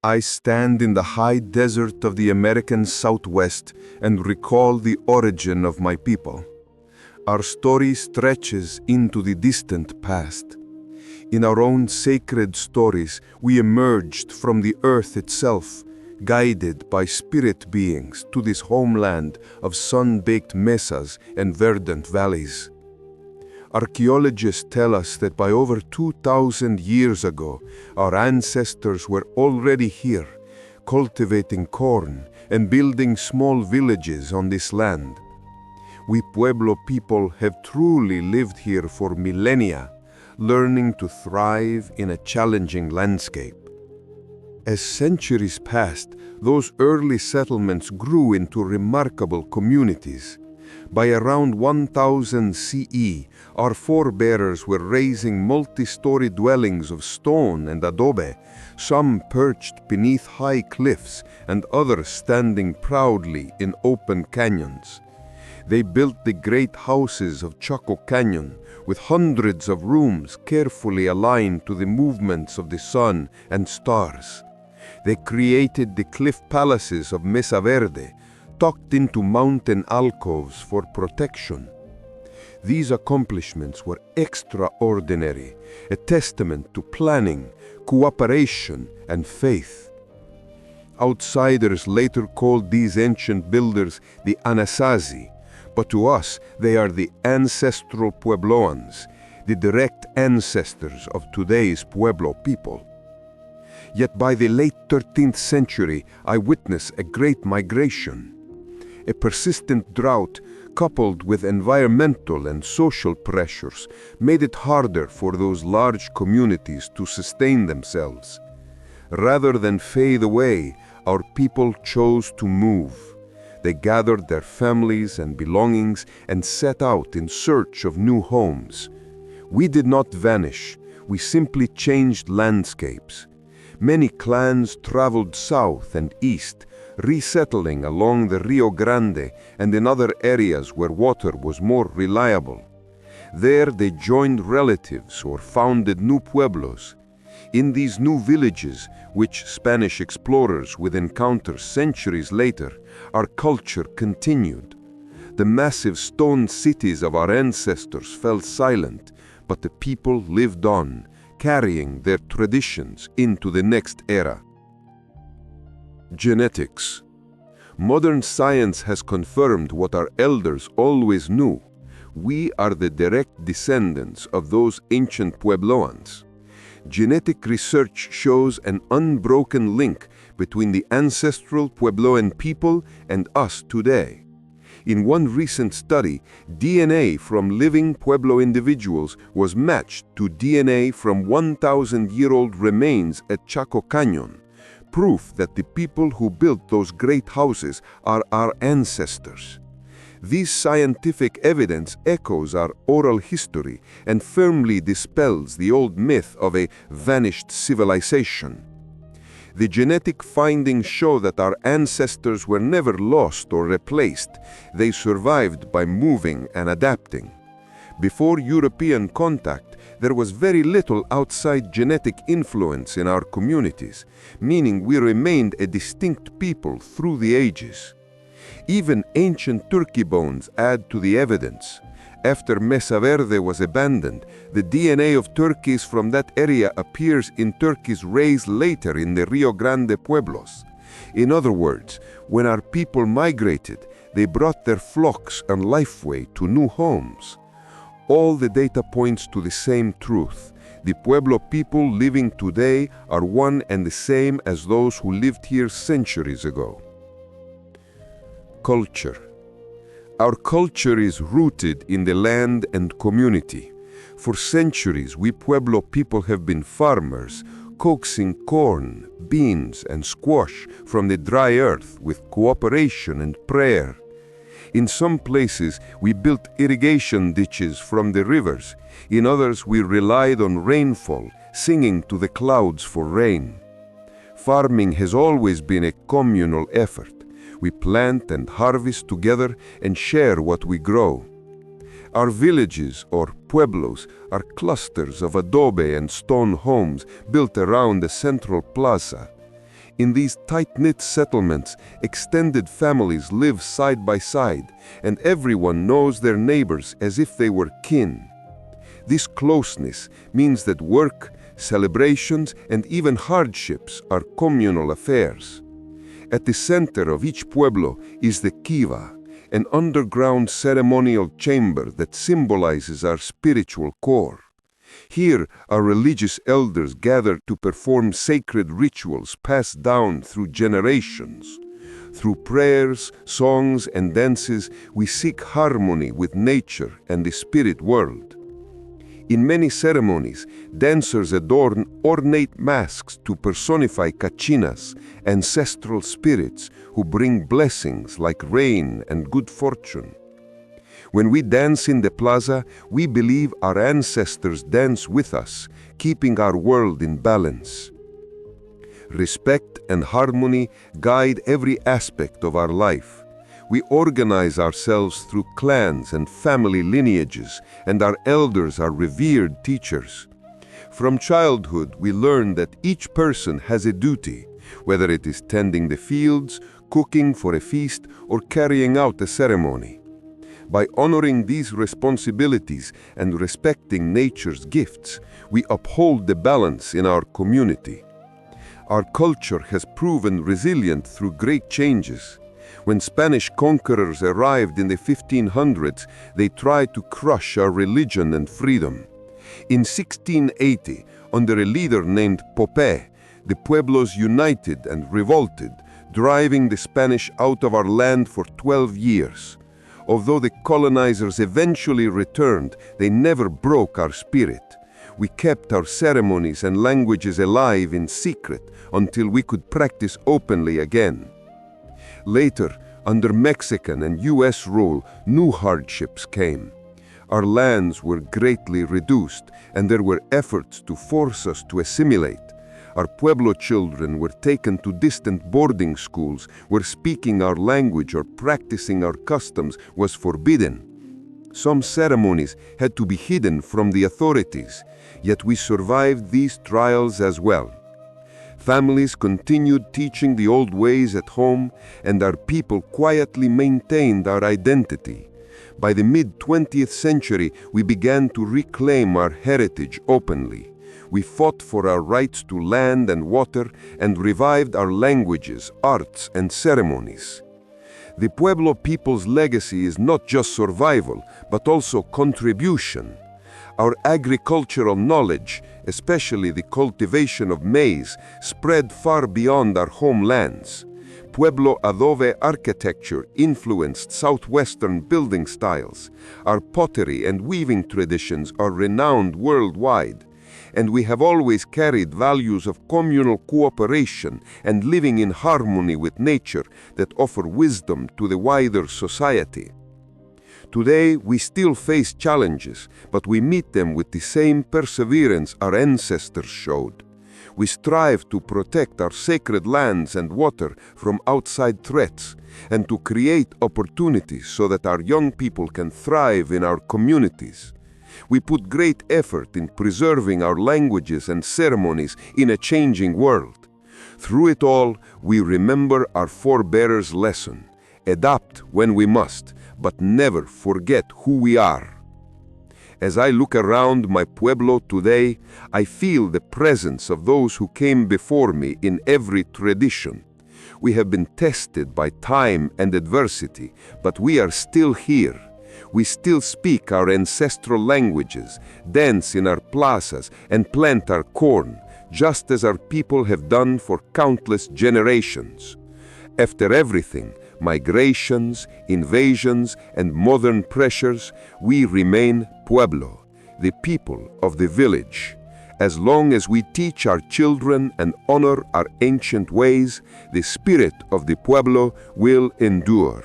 I stand in the high desert of the American Southwest and recall the origin of my people. Our story stretches into the distant past. In our own sacred stories, we emerged from the earth itself, guided by spirit beings to this homeland of sun-baked mesas and verdant valleys. Archaeologists tell us that by over 2,000 years ago, our ancestors were already here, cultivating corn and building small villages on this land. We Pueblo people have truly lived here for millennia, learning to thrive in a challenging landscape. As centuries passed, those early settlements grew into remarkable communities. By around 1000 CE, our forebears were raising multi-story dwellings of stone and adobe, some perched beneath high cliffs and others standing proudly in open canyons. They built the great houses of Chaco Canyon, with hundreds of rooms carefully aligned to the movements of the sun and stars. They created the cliff palaces of Mesa Verde, tucked into mountain alcoves for protection. These accomplishments were extraordinary, a testament to planning, cooperation, and faith. Outsiders later called these ancient builders the Anasazi, but to us they are the ancestral Puebloans, the direct ancestors of today's Pueblo people. Yet by the late 13th century, I witnessed a great migration. A persistent drought, coupled with environmental and social pressures, made it harder for those large communities to sustain themselves. Rather than fade away, our people chose to move. They gathered their families and belongings and set out in search of new homes. We did not vanish, we simply changed landscapes. Many clans traveled south and east, resettling along the Rio Grande and in other areas where water was more reliable. There they joined relatives or founded new pueblos. In these new villages, which Spanish explorers would encounter centuries later, our culture continued. The massive stone cities of our ancestors fell silent, but the people lived on, carrying their traditions into the next era. Genetics. Modern science has confirmed what our elders always knew. We are the direct descendants of those ancient Puebloans. Genetic research shows an unbroken link between the ancestral Puebloan people and us today. In one recent study, DNA from living Pueblo individuals was matched to DNA from 1,000-year-old remains at Chaco Canyon, proof that the people who built those great houses are our ancestors. This scientific evidence echoes our oral history and firmly dispels the old myth of a vanished civilization. The genetic findings show that our ancestors were never lost or replaced. They survived by moving and adapting. Before European contact, there was very little outside genetic influence in our communities, meaning we remained a distinct people through the ages. Even ancient turkey bones add to the evidence. After Mesa Verde was abandoned, the DNA of turkeys from that area appears in turkeys raised later in the Rio Grande pueblos. In other words, when our people migrated, they brought their flocks and lifeway to new homes. All the data points to the same truth. The Pueblo people living today are one and the same as those who lived here centuries ago. Culture. Our culture is rooted in the land and community. For centuries, we Pueblo people have been farmers, coaxing corn, beans, and squash from the dry earth with cooperation and prayer. In some places, we built irrigation ditches from the rivers. In others, we relied on rainfall, singing to the clouds for rain. Farming has always been a communal effort. We plant and harvest together and share what we grow. Our villages, or pueblos, are clusters of adobe and stone homes built around a central plaza. In these tight-knit settlements, extended families live side by side, and everyone knows their neighbors as if they were kin. This closeness means that work, celebrations, and even hardships are communal affairs. At the center of each pueblo is the kiva, an underground ceremonial chamber that symbolizes our spiritual core. Here, our religious elders gather to perform sacred rituals passed down through generations. Through prayers, songs, and dances, we seek harmony with nature and the spirit world. In many ceremonies, dancers adorn ornate masks to personify kachinas, ancestral spirits who bring blessings like rain and good fortune. When we dance in the plaza, we believe our ancestors dance with us, keeping our world in balance. Respect and harmony guide every aspect of our life. We organize ourselves through clans and family lineages, and our elders are revered teachers. From childhood, we learn that each person has a duty, whether it is tending the fields, cooking for a feast, or carrying out a ceremony. By honoring these responsibilities and respecting nature's gifts, we uphold the balance in our community. Our culture has proven resilient through great changes. When Spanish conquerors arrived in the 1500s, they tried to crush our religion and freedom. In 1680, under a leader named Pope, the Pueblos united and revolted, driving the Spanish out of our land for 12 years. Although the colonizers eventually returned, they never broke our spirit. We kept our ceremonies and languages alive in secret until we could practice openly again. Later, under Mexican and U.S. rule, new hardships came. Our lands were greatly reduced, and there were efforts to force us to assimilate. Our Pueblo children were taken to distant boarding schools where speaking our language or practicing our customs was forbidden. Some ceremonies had to be hidden from the authorities, yet we survived these trials as well. Families continued teaching the old ways at home, and our people quietly maintained our identity. By the mid-20th century, we began to reclaim our heritage openly. We fought for our rights to land and water and revived our languages, arts, and ceremonies. The Pueblo people's legacy is not just survival, but also contribution. Our agricultural knowledge, especially the cultivation of maize, spread far beyond our homelands. Pueblo adobe architecture influenced southwestern building styles. Our pottery and weaving traditions are renowned worldwide. And we have always carried values of communal cooperation and living in harmony with nature that offer wisdom to the wider society. Today, we still face challenges, but we meet them with the same perseverance our ancestors showed. We strive to protect our sacred lands and water from outside threats, and to create opportunities so that our young people can thrive in our communities. We put great effort in preserving our languages and ceremonies in a changing world. Through it all, we remember our forebears' lesson: adapt when we must, but never forget who we are. As I look around my Pueblo today, I feel the presence of those who came before me in every tradition. We have been tested by time and adversity, but we are still here. We still speak our ancestral languages, dance in our plazas, and plant our corn, just as our people have done for countless generations. After everything, migrations, invasions, and modern pressures, we remain Pueblo, the people of the village. As long as we teach our children and honor our ancient ways, the spirit of the Pueblo will endure.